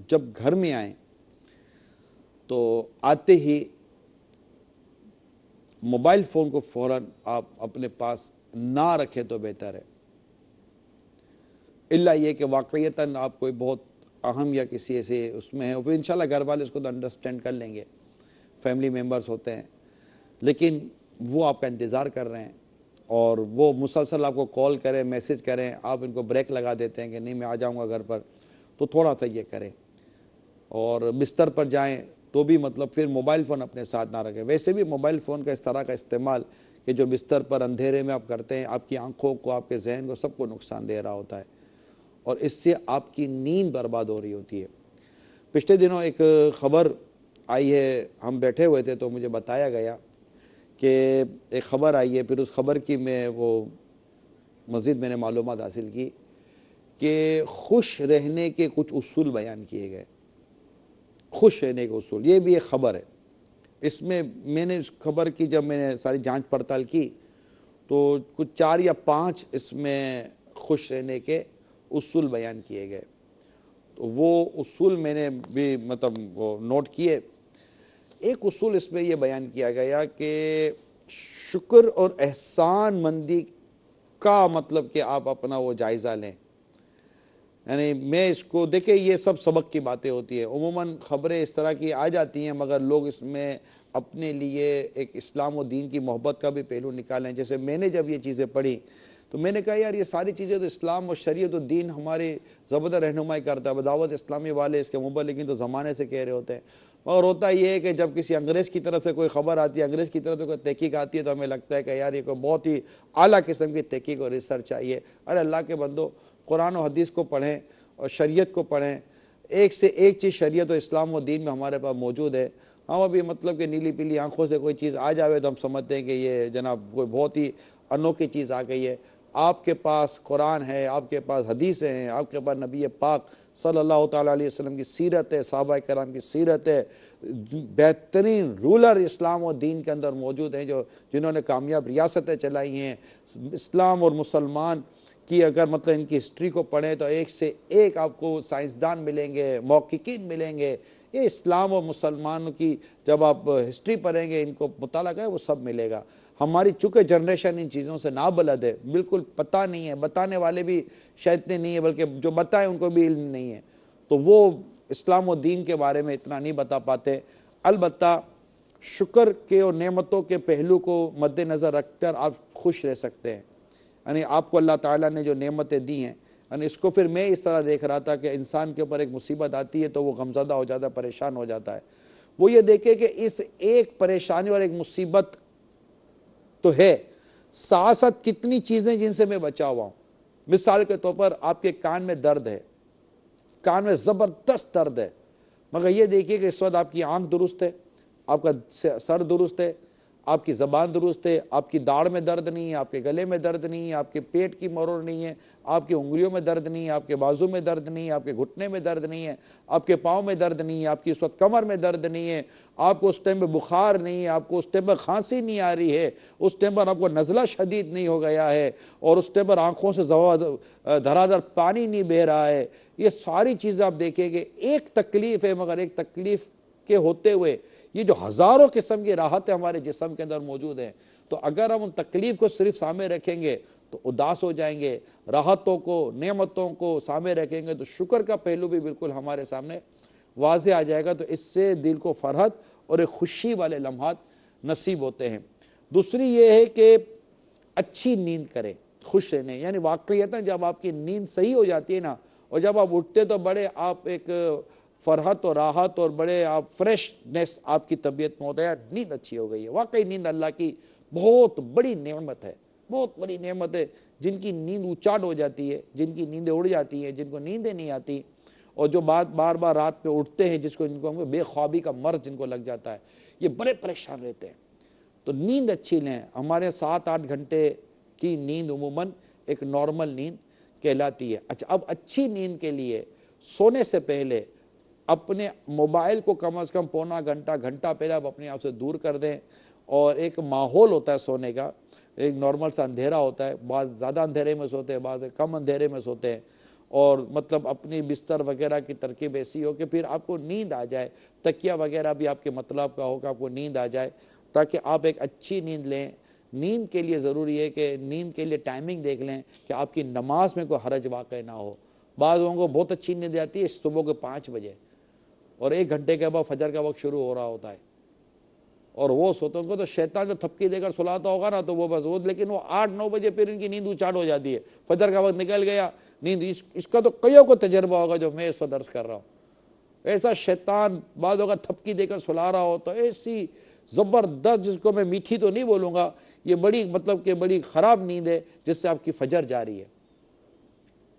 [SPEAKER 1] جب گھر میں آئیں تو آتے ہی موبائل فون کو فوراً آپ اپنے پاس نہ رکھیں تو بہتر ہے، الا یہ کہ واقعیتاً آپ کوئی بہت اہم یا کسی ایسے اس میں ہے، اور پھر انشاءاللہ گھر والے اس کو تو انڈرسٹینڈ کر لیں گے، فیملی ممبرز ہوتے ہیں. لیکن وہ آپ کا انتظار کر رہے ہیں اور وہ مسلسل آپ کو کال کریں، میسج کریں، آپ ان کو بریک لگا دیتے ہیں کہ نہیں میں آ جاؤں گا گھر پر. تو تھوڑا سا یہ کریں. اور بستر پر جائیں تو بھی مطلب پھر موبائل فون اپنے ساتھ نہ رکھیں. ویسے بھی موبائل فون کا اس طرح کا استعمال کہ جو بستر پر اندھیرے میں آپ کرتے ہیں، آپ کی آنکھوں کو، آپ کے ذہن کو، سب کو نقصان دے رہا ہوتا ہے اور اس سے آپ کی نیند برباد ہو رہی ہوتی ہے. پچھلے دنوں ایک خبر آئی ہے، ہم بیٹھے ہوئے تھے تو مجھے بتایا گیا کہ ایک خبر آئی ہے. پھر اس خبر کی مزید میں نے معلومات حاصل کی کہ خوش رہنے کے کچھ اصول بیان کیے گئے. خوش رہنے کے اصول، یہ بھی ایک خبر ہے. اس میں نے اس خبر کی جب میں نے ساری جانچ پڑتال کی تو کچھ 4 یا 5 اس میں خوش رہنے کے اصول بیان کیے گئے. تو وہ اصول میں نے بھی مطلب وہ نوٹ کیے. ایک اصول اس میں یہ بیان کیا گیا کہ شکر اور احسان مندی کا مطلب کہ آپ اپنا وہ جائزہ لیں. یعنی میں اس کو دیکھیں، یہ سب سبق کی باتیں ہوتی ہیں. عموماً خبریں اس طرح کی آ جاتی ہیں مگر لوگ اس میں اپنے لیے ایک اسلام و دین کی محبت کا بھی پہلو نکالیں. جیسے میں نے جب یہ چیزیں پڑھی تو میں نے کہا یار یہ ساری چیزیں تو اسلام و شریعت و دین ہماری زبردست رہنمائی کرتا ہے. دعوت اسلامی والے اس کے مبلغین تو زمانے سے کہہ رہے ہوتے ہیں. اور ہوتا یہ ہے کہ جب کسی انگریز کی طرف سے کوئی خبر آتی ہے، انگریز کی طرف سے کوئی تحقیق آتی ہے تو ہمیں لگتا ہے کہ یار یہ کوئی بہت ہی اعلیٰ قسم کی تحقیق اور ریسرچ چاہیے. ارے اللہ کے بندو، قرآن و حدیث کو پڑھیں اور شریعت کو پڑھیں. ایک سے ایک چیز شریعت و اسلام و دین میں ہمارے پاس موجود ہے. ہم ابھی مطلب کہ نیلی پیلی آنکھوں سے کوئی چیز آ جاوے تو ہم سمجھتے ہیں کہ یہ جناب کوئی بہت ہی انوکھی چیز آ گئی ہے. آپ کے پاس قرآن ہے، آپ کے پاس حدیثیں ہیں، آپ کے پاس نبی پاک صلی اللہ تعالیٰ علیہ وسلم کی سیرت ہے، صحابہ کرام کی سیرت ہے. بہترین رولر اسلام و دین کے اندر موجود ہیں جنہوں نے کامیاب ریاستیں چلائی ہیں. اسلام اور مسلمان کی اگر مطلب ان کی ہسٹری کو پڑھیں تو ایک سے ایک آپ کو سائنسدان ملیں گے، محققین ملیں گے. یہ اسلام و مسلمان کی جب آپ ہسٹری پڑھیں گے، ان کو مطالعہ کریں، وہ سب ملے گا. ہماری چونکہ جنریشن ان چیزوں سے نابلد ہے، بالکل پتہ نہیں ہے، بتانے والے بھی شاید اتنے نہیں ہیں، بلکہ جو بتائیں ان کو بھی علم نہیں ہے، تو وہ اسلام و دین کے بارے میں اتنا نہیں بتا پاتے. البتہ شکر کے اور نعمتوں کے پہلو کو مد نظر رکھ کر آپ خوش رہ سکتے ہیں. یعنی آپ کو اللہ تعالیٰ نے جو نعمتیں دی ہیں، یعنی اس کو پھر میں اس طرح دیکھ رہا تھا کہ انسان کے اوپر ایک مصیبت آتی ہے تو وہ غمزدہ ہو جاتا ہے، پریشان ہو جاتا ہے. وہ یہ دیکھے کہ اس ایک پریشانی اور ایک مصیبت تو ہے، ساتھ ساتھ کتنی چیزیں جن سے میں بچا ہوا ہوں. مثال کے طور پر آپ کے کان میں درد ہے، کان میں زبردست درد ہے، مگر یہ دیکھیے کہ اس وقت آپ کی آنکھ درست ہے، آپ کا سر درست ہے، آپ کی زبان درست ہے، آپ کی داڑھ میں درد نہیں ہے، آپ کے گلے میں درد نہیں ہے، آپ کے پیٹ کی مروڑ نہیں ہے، آپ کی انگلیوں میں درد نہیں ہے، آپ کے بازو میں درد نہیں ہے، آپ کے گھٹنے میں درد نہیں ہے، آپ کے پاؤں میں درد نہیں ہے، آپ کی اس وقت کمر میں درد نہیں ہے، آپ کو اس ٹائم پہ بخار نہیں ہے، آپ کو اس ٹائم پر کھانسی نہیں آ رہی ہے، اس ٹائم پر آپ کو نزلہ شدید نہیں ہو گیا ہے، اور اس ٹائم پر آنکھوں سے دھرا دھر پانی نہیں بہہ رہا ہے. یہ ساری چیزیں آپ دیکھیں کہ ایک تکلیف ہے، مگر ایک تکلیف کے ہوتے ہوئے یہ جو ہزاروں قسم کی راحتیں ہمارے جسم کے اندر موجود ہیں. تو اگر ہم ان تکلیف کو صرف سامنے رکھیں گے تو اداس ہو جائیں گے، راحتوں کو، نعمتوں کو سامنے رکھیں گے تو شکر کا پہلو بھی بالکل ہمارے سامنے واضح آ جائے گا. تو اس سے دل کو فرحت اور ایک خوشی والے لمحات نصیب ہوتے ہیں. دوسری یہ ہے کہ اچھی نیند کریں، خوش رہنے. یعنی واقعیتاً جب آپ کی نیند صحیح ہو جاتی ہے نا، اور جب آپ اٹھتے تو بڑے آپ ایک فرحت اور راحت اور بڑے آپ فریشنس آپ کی طبیعت میں ہوتا ہے، نیند اچھی ہو گئی ہے. واقعی نیند اللہ کی بہت بڑی نعمت ہے، بہت بڑی نعمت ہے. جن کی نیند اچاٹ ہو جاتی ہے، جن کی نیندیں اڑ جاتی ہیں، جن کو نیندیں نہیں آتی، اور جو بار بار رات میں اٹھتے ہیں، جن کو بے خوابی کا مرض جن کو لگ جاتا ہے، یہ بڑے پریشان رہتے ہیں. تو نیند اچھی لیں. ہمارے 7-8 گھنٹے کی نیند عموماً ایک نارمل نیند کہلاتی ہے. اچھا، اب اچھی نیند کے لیے سونے سے پہلے اپنے موبائل کو کم از کم پونا گھنٹہ پہلے آپ اپنے آپ سے دور کر دیں. اور ایک ماحول ہوتا ہے سونے کا، ایک نارمل سا اندھیرا ہوتا ہے، بعض زیادہ اندھیرے میں سوتے ہیں، بعض کم اندھیرے میں سوتے ہیں، اور مطلب اپنی بستر وغیرہ کی ترکیب ایسی ہو کہ پھر آپ کو نیند آ جائے. تکیہ وغیرہ بھی آپ کے مطلب کا ہو کہ آپ کو نیند آ جائے، تاکہ آپ ایک اچھی نیند لیں. نیند کے لیے ضروری ہے کہ نیند کے لیے ٹائمنگ دیکھ لیں کہ آپ کی نماز میں کوئی حرج واقع نہ ہو. بعض لوگوں کو بہت اچھی نیند آتی ہے صبح کے 5 بجے، اور 1 گھنٹے کے بعد فجر کا وقت شروع ہو رہا ہوتا ہے، اور وہ سوتوں کو تو شیطان جو تھپکی دے کر سلاتا ہوگا نا تو وہ بس وہ، لیکن وہ 8-9 بجے پھر ان کی نیند اچاٹ ہو جاتی ہے. فجر کا وقت نکل گیا، نیند. اس کا تو کئیوں کو تجربہ ہوگا جو میں اس وقت درس کر رہا ہوں. ایسا شیطان بعض ہوگا تھپکی دے کر سلا رہا ہو تو ایسی زبردست، جس کو میں میٹھی تو نہیں بولوں گا، یہ بڑی مطلب کہ بڑی خراب نیند ہے جس سے آپ کی فجر جاری ہے.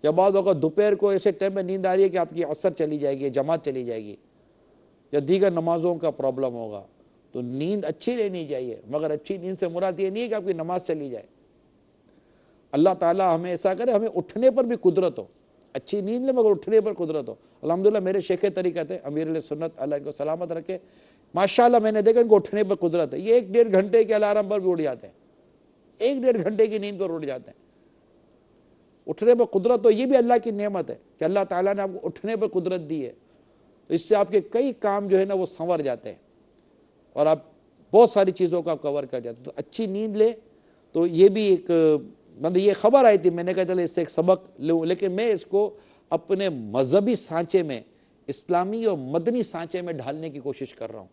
[SPEAKER 1] یا بعض ہوگا دوپہر کو ایسے ٹائم میں نیند آ رہی ہے کہ آپ کی عصر چلی جائے گی، جماعت چلی جائے گی، یا دیگر نمازوں کا پرابلم ہوگا. تو نیند اچھی رہنی چاہیے، مگر اچھی نیند سے مراد یہ نہیں ہے کہ آپ کی نماز چلی جائے. اللہ تعالیٰ ہمیں ایسا کرے ہمیں اٹھنے پر بھی قدرت ہو. اچھی نیند لے مگر اٹھنے پر قدرت ہو. الحمدللہ میرے شیخ طریقت ہے امیر علیہ سنت، اللہ ان کو سلامت رکھے، ماشاءاللہ میں نے دیکھا ان کو اٹھنے پر قدرت ہے. یہ 1-1.5 گھنٹے کے الارم پر بھی اٹھ جاتے ہیں، 1-1.5 گھنٹے کی نیند پر اٹھ جاتے ہیں. اٹھنے پر قدرت تو یہ بھی اللہ کی نعمت ہے کہ اللہ تعالیٰ نے آپ کو اٹھنے پر قدرت دی ہے. تو اس سے آپ کے کئی کام جو ہے نا وہ سنور جاتے ہیں، اور آپ بہت ساری چیزوں کو آپ کور کر جاتے. تو اچھی نیند لے. تو یہ بھی ایک مطلب یہ خبر آئی تھی, میں نے کہا چلے اس سے ایک سبق لوں, لیکن میں اس کو اپنے مذہبی سانچے میں, اسلامی اور مدنی سانچے میں ڈھالنے کی کوشش کر رہا ہوں.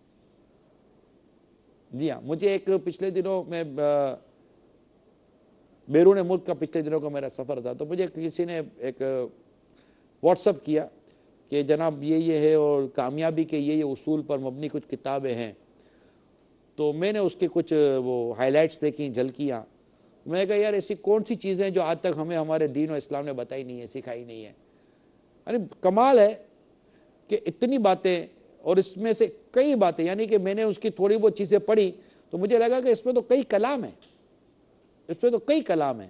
[SPEAKER 1] جی ہاں, مجھے ایک پچھلے دنوں میں بیرون ملک کا پچھلے دنوں کا میرا سفر تھا, تو مجھے کسی نے ایک واٹس اپ کیا کہ جناب یہ ہے اور کامیابی کے یہ اصول پر مبنی کچھ کتابیں ہیں. تو میں نے اس کے کچھ وہ ہائی لائٹس دیکھیں, جھلکیاں. میں نے کہا یار ایسی کون سی چیزیں جو آج تک ہمیں ہمارے دین و اسلام نے بتائی نہیں ہے, سکھائی نہیں ہے. یعنی کمال ہے کہ اتنی باتیں, اور اس میں سے کئی باتیں, یعنی کہ میں نے اس کی تھوڑی بہت چیزیں پڑھی تو مجھے لگا کہ اس میں تو کئی کلام ہیں, اس میں تو کئی کلام ہیں.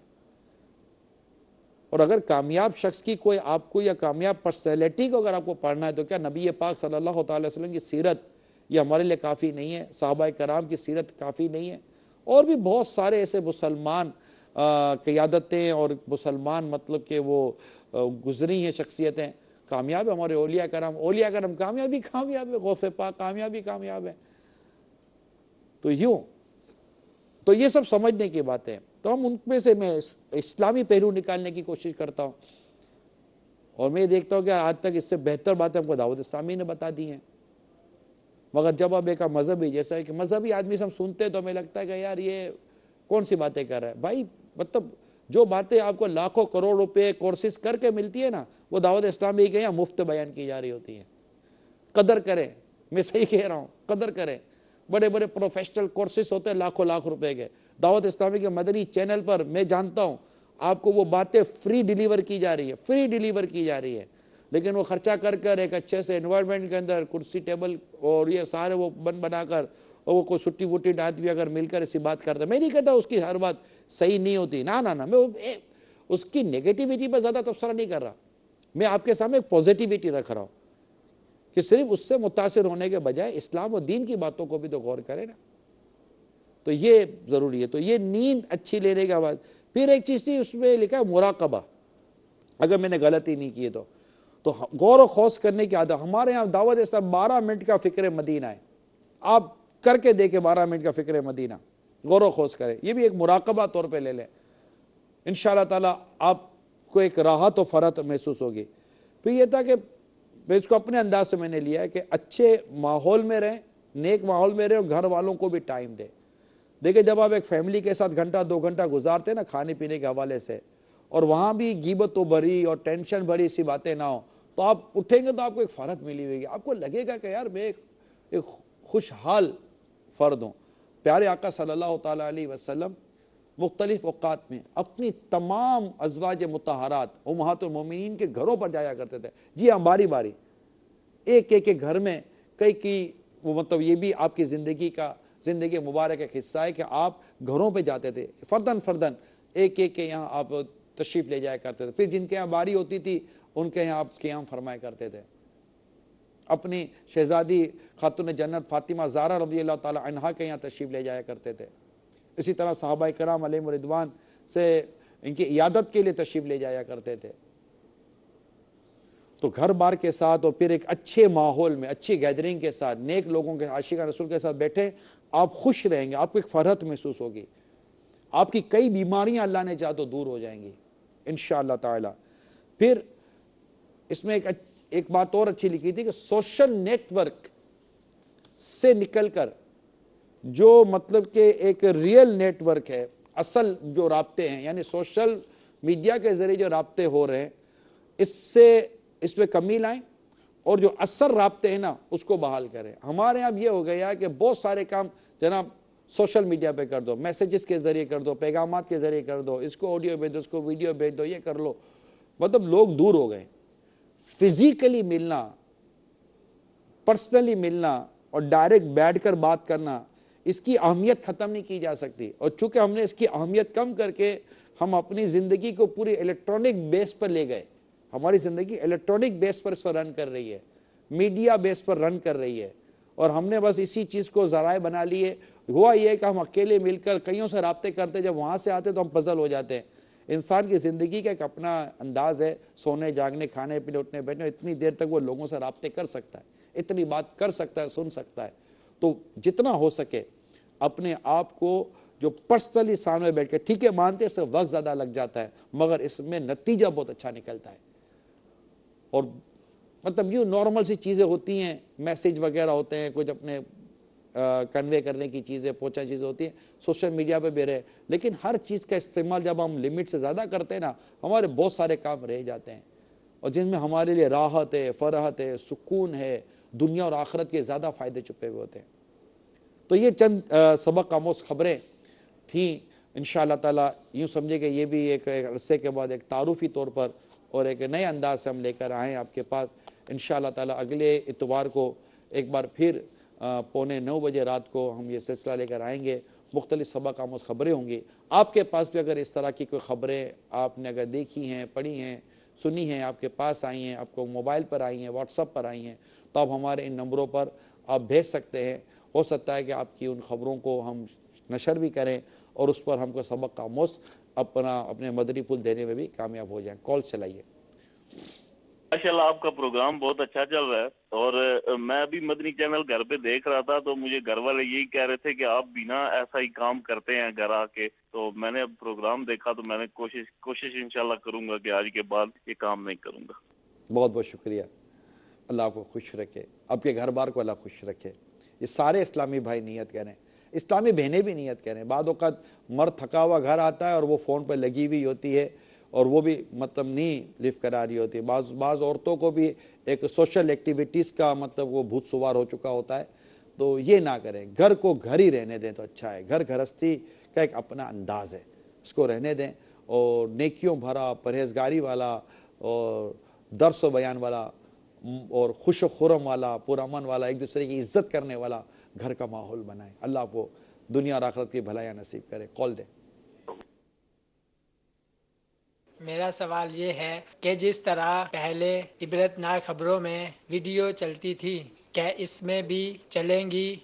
[SPEAKER 1] اور اگر کامیاب شخص کی کوئی آپ کو, یا کامیاب پرسنالٹی کو اگر آپ کو پڑھنا ہے, تو کیا نبی پاک صلی اللہ تعالی وسلم کی سیرت یہ ہمارے لیے کافی نہیں ہے؟ صحابہ کرام کی سیرت کافی نہیں ہے؟ اور بھی بہت سارے ایسے مسلمان قیادتیں اور مسلمان مطلب کہ وہ گزری ہیں شخصیتیں, کامیاب ہے. ہمارے اولیاء کرام کامیاب ہے, غوث پاک کامیاب ہے. تو یوں, تو یہ سب سمجھنے کی باتیں. تو ہم ان میں سے میں اسلامی پہلو نکالنے کی کوشش کرتا ہوں, اور میں دیکھتا ہوں کہ آج تک اس سے بہتر باتیں ہم کو دعوت اسلامی نے بتا دی ہیں. مگر جب اب ایک مذہبی, جیسا ہے کہ مذہبی آدمی سے ہم سنتے تو ہمیں لگتا ہے کہ یار یہ کون سی باتیں کر رہا ہے بھائی. مطلب جو باتیں آپ کو لاکھوں کروڑ روپے کورسز کر کے ملتی ہے نا, وہ دعوت اسلامی کے یہاں مفت بیان کی جا رہی ہوتی ہیں. قدر کریں, میں صحیح کہہ رہا ہوں, قدر کریں. بڑے بڑے پروفیشنل کورسز ہوتے ہیں لاکھوں لاکھ روپے کے. دعوت اسلامی کے مدنی چینل پر میں جانتا ہوں آپ کو وہ باتیں فری ڈیلیور کی جا رہی ہے, لیکن وہ خرچہ کر کر ایک اچھے سے انوائرمنٹ کے اندر کرسی ٹیبل اور یہ سارے وہ بنا کر, اور وہ کوئی چھٹی وٹی ڈانت بھی اگر مل کر ایسی بات کرتا ہے. میں نہیں کہتا اس کی ہر بات صحیح نہیں ہوتی, نہ میں اس کی نیگیٹیوٹی پر زیادہ تبصرہ نہیں کر رہا. میں آپ کے سامنے ایک پوزیٹیوٹی رکھ رہا ہوں کہ صرف اس سے متاثر ہونے کے بجائے اسلام و دین کی باتوں کو بھی تو غور کرے نا. تو یہ ضروری ہے. تو یہ نیند اچھی لینے کے بعد پھر ایک چیز تھی اس میں لکھا ہے مراقبہ, اگر میں نے غلطی نہیں کی تو غور و خوض کرنے کی عادت. ہمارے یہاں دعوت اسلام 12 منٹ کا فکر مدینہ ہے, آپ کر کے دیکھیں 12 منٹ کا فکر مدینہ, غور و خوض کریں. یہ بھی ایک مراقبہ طور پہ لے لیں, انشاءاللہ تعالیٰ آپ کو ایک راحت و فرحت محسوس ہوگی. پھر یہ تھا کہ میں اس کو اپنے انداز سے میں نے لیا ہے کہ اچھے ماحول میں رہیں, نیک ماحول میں رہیں, اور گھر والوں کو بھی ٹائم دیں. دیکھیں جب آپ ایک فیملی کے ساتھ گھنٹہ 2 گھنٹہ گزارتے ہیں نا کھانے پینے کے حوالے سے, اور وہاں بھی غیبت و بری اور ٹینشن بھری سی باتیں نہ ہوں, تو آپ اٹھیں گے تو آپ کو ایک فرحت ملی ہوئی گی. آپ کو لگے گا کہ یار میں ایک خوشحال فرد ہوں. پیارے آقا صلی اللہ تعالیٰ علیہ وسلم مختلف اوقات میں اپنی تمام ازواج مطہرات امہات المومنین کے گھروں پر جایا کرتے تھے. جی ہاں, باری باری ایک ایک گھر میں کئی کی وہ مطلب یہ بھی آپ کی زندگی مبارک ایک حصہ ہے کہ آپ گھروں پہ جاتے تھے, فردن ایک کے یہاں آپ تشریف لے جایا کرتے تھے. پھر جن کے یہاں باری ہوتی تھی ان کے یہاں آپ قیام فرمایا کرتے تھے. اپنی شہزادی خاتون جنت فاطمہ زہرا رضی اللہ تعالی عنہا کے یہاں تشریف لے جایا کرتے تھے. اسی طرح صحابہ کرام علیہم رضوان سے ان کی عیادت کے لیے تشریف لے جایا کرتے تھے. تو گھر بار کے ساتھ اور پھر ایک اچھے ماحول میں اچھی گیدرنگ کے ساتھ نیک لوگوں کے عاشقان رسول کے ساتھ بیٹھے, آپ خوش رہیں گے, آپ کو ایک فرحت محسوس ہوگی. آپ کی کئی بیماریاں اللہ نے چاہا تو دور ہو جائیں گی انشاءاللہ تعالی. پھر اس میں ایک بات اور اچھی لکھی تھی کہ سوشل نیٹ ورک سے نکل کر جو مطلب کہ ایک ریئل نیٹ ورک ہے, اصل جو رابطے ہیں, یعنی سوشل میڈیا کے ذریعے جو رابطے ہو رہے ہیں اس پہ کمی لائیں, اور جو اثر رابطے ہیں نا اس کو بحال کریں. ہمارے یہاں یہ ہو گیا کہ بہت سارے کام جناب سوشل میڈیا پہ کر دو, میسیجز کے ذریعے کر دو, پیغامات کے ذریعے کر دو, اس کو آڈیو بھیج دو, اس کو ویڈیو بھیج دو, یہ کر لو. مطلب لوگ دور ہو گئے. فزیکلی ملنا, پرسنلی ملنا اور ڈائریکٹ بیٹھ کر بات کرنا, اس کی اہمیت ختم نہیں کی جا سکتی. اور چونکہ ہم نے اس کی اہمیت کم کر کے ہم اپنی زندگی کو پوری الیکٹرانک بیس پر لے گئے. ہماری زندگی الیکٹرانک بیس پر اس پر رن کر رہی ہے, میڈیا بیس پر رن کر رہی ہے, اور ہم نے بس اسی چیز کو ذرائع بنا لیے. ہوا یہ کہ ہم اکیلے مل کر کئیوں سے رابطے کرتے, جب وہاں سے آتے تو ہم پزل ہو جاتے ہیں. انسان کی زندگی کا ایک اپنا انداز ہے, سونے جاگنے کھانے پینے اٹھنے بیٹھنے, اتنی دیر تک وہ لوگوں سے رابطے کر سکتا ہے, اتنی بات کر سکتا ہے, سن سکتا ہے. تو جتنا ہو سکے اپنے آپ کو جو پرسنلی سامنے بیٹھ کے ٹھیک ہے مانتے اس سے وقت زیادہ لگ جاتا ہے مگر اس میں نتیجہ بہت اچھا نکلتا ہے. اور مطلب یوں نارمل سی چیزیں ہوتی ہیں, میسیج وغیرہ ہوتے ہیں, کچھ اپنے کنوے کرنے کی چیزیں, پہنچا چیزیں ہوتی ہیں, سوشل میڈیا پہ بھی رہے, لیکن ہر چیز کا استعمال جب ہم لمٹ سے زیادہ کرتے ہیں نا, ہمارے بہت سارے کام رہ جاتے ہیں اور جن میں ہمارے لیے راحت ہے, فرحت ہے, سکون ہے, دنیا اور آخرت کے زیادہ فائدے چھپے ہوئے ہوتے ہیں. تو یہ چند سبق آموز خبریں تھیں. انشاءاللہ تعالیٰ یوں سمجھے کہ یہ بھی ایک عرصے کے بعد ایک تعارفی طور پر اور ایک نئے انداز سے ہم لے کر آئیں آپ کے پاس. انشاءاللہ تعالیٰ اگلے اتوار کو ایک بار پھر 8:45 بجے رات کو ہم یہ سلسلہ لے کر آئیں گے. مختلف سبق آموز خبریں ہوں گی. آپ کے پاس بھی اگر اس طرح کی کوئی خبریں آپ نے اگر دیکھی ہیں, پڑھی ہیں, سنی ہیں, آپ کے پاس آئی ہیں, آپ کو موبائل پر آئی ہیں, واٹس ایپ پر آئی ہیں, تو آپ ہمارے ان نمبروں پر آپ بھیج سکتے ہیں. ہو سکتا ہے کہ آپ کی ان خبروں کو ہم نشر بھی کریں اور اس پر ہم کو سبق آموز اپنے مدنی پھول دینے میں بھی کامیاب ہو جائیں. کال چلائیے.
[SPEAKER 5] ماشاءاللہ آپ کا پروگرام بہت اچھا چل رہا ہے اور میں ابھی مدنی چینل گھر پہ دیکھ رہا تھا تو مجھے گھر والے یہی کہہ رہے تھے کہ آپ بھی نا ایسا ہی کام کرتے ہیں گھر آ کے. تو میں نے اب پروگرام دیکھا تو میں نے کوشش انشاءاللہ کروں گا کہ آج کے بعد یہ کام نہیں کروں گا.
[SPEAKER 1] بہت بہت شکریہ. اللہ آپ کو خوش رکھے, آپ کے گھر بار کو اللہ خوش رکھے. یہ سارے اسلامی بھائی نیت کریں, اسلامی بہنیں بھی نیت کریں. بعد اوقات مرد تھکا ہوا گھر آتا ہے اور وہ فون پہ لگی ہوئی ہوتی ہے اور وہ بھی مطلب نہیں لفٹ کرا رہی ہوتی ہے. بعض عورتوں کو بھی ایک سوشل ایکٹیویٹیز کا مطلب وہ بھوت سوار ہو چکا ہوتا ہے. تو یہ نہ کریں, گھر کو گھر ہی رہنے دیں تو اچھا ہے. گھر گھرستی کا ایک اپنا انداز ہے, اس کو رہنے دیں اور نیکیوں بھرا, پرہیزگاری والا اور درس و بیان والا اور خوش و خرم والا, پرامن والا, ایک دوسرے کی عزت کرنے والا گھر کا ماحول بنائیں. اللہ آپ کو دنیا اور آخرت کی بھلائیاں نصیب کرے. کال دیں.
[SPEAKER 3] میرا سوال یہ ہے کہ جس طرح پہلے عبرتناک خبروں میں ویڈیو چلتی تھی کیا اس میں بھی چلیں گی؟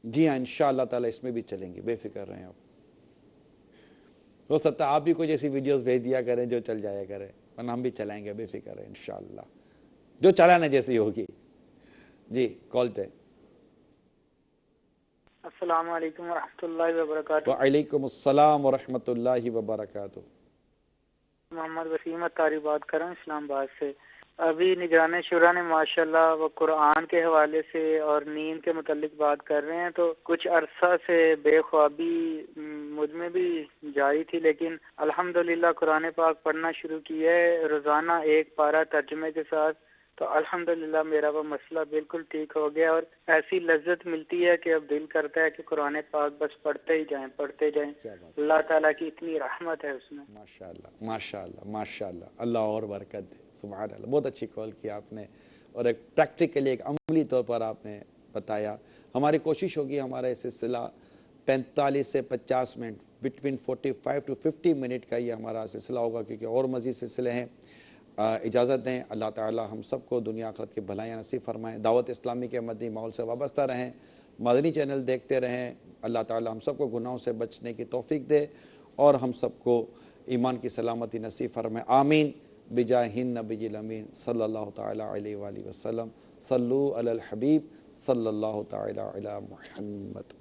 [SPEAKER 1] جی ہاں, انشاءاللہ تعالیٰ اس میں بھی چلیں گے, بے فکر رہیں آپ. ہو سکتا ہے آپ بھی کچھ ایسی ویڈیوز بھیج دیا کریں جو چل جایا کریں, ورنہ ہم بھی چلائیں گے, بے فکر رہیں انشاءاللہ, جو چلانا جیسی ہوگی. جی کال دیں.
[SPEAKER 6] السلام علیکم ورحمۃ اللہ وبرکاتہ.
[SPEAKER 1] وعلیکم السلام ورحمۃ اللہ وبرکاتہ.
[SPEAKER 6] محمد وسیم اتاری بات کر رہا ہوں اسلام آباد سے. ابھی نگران شورا نے ماشاءاللہ وہ قرآن کے حوالے سے اور نیند کے متعلق بات کر رہے ہیں, تو کچھ عرصہ سے بے خوابی مجھ میں بھی جاری تھی, لیکن الحمدللہ قرآن پاک پڑھنا شروع کی ہے روزانہ ایک پارہ ترجمے کے ساتھ, تو الحمدللہ میرا وہ مسئلہ بالکل ٹھیک ہو گیا اور ایسی لذت ملتی ہے کہ اب دل کرتا ہے کہ قرآن پاک بس پڑھتے ہی جائیں پڑھتے جائیں. اللہ تعالیٰ کی اتنی رحمت ہے اس میں.
[SPEAKER 1] ماشاءاللہ ماشاءاللہ ماشاءاللہ, اللہ اور برکت دے. سبحان اللہ, بہت اچھی کال کی آپ نے اور ایک پریکٹیکلی ایک عملی طور پر آپ نے بتایا. ہماری کوشش ہوگی ہمارا یہ سلسلہ 45 سے 50 منٹ, بٹوین 45 to 50 منٹ کا یہ ہمارا سلسلہ ہوگا, کیونکہ اور مزید سلسلے ہیں. اجازت دیں. اللہ تعالی ہم سب کو دنیا آخرت کی بھلائیاں نصیب فرمائیں. دعوت اسلامی کے مدنی ماحول سے وابستہ رہیں, مدنی چینل دیکھتے رہیں. اللہ تعالی ہم سب کو گناہوں سے بچنے کی توفیق دے اور ہم سب کو ایمان کی سلامتی نصیب فرمائے. آمین بجاہ النبی الامین صلی اللہ تعالی علیہ وآلہ وسلم. صلو علی الحبیب صلی اللہ تعالی علی محمد.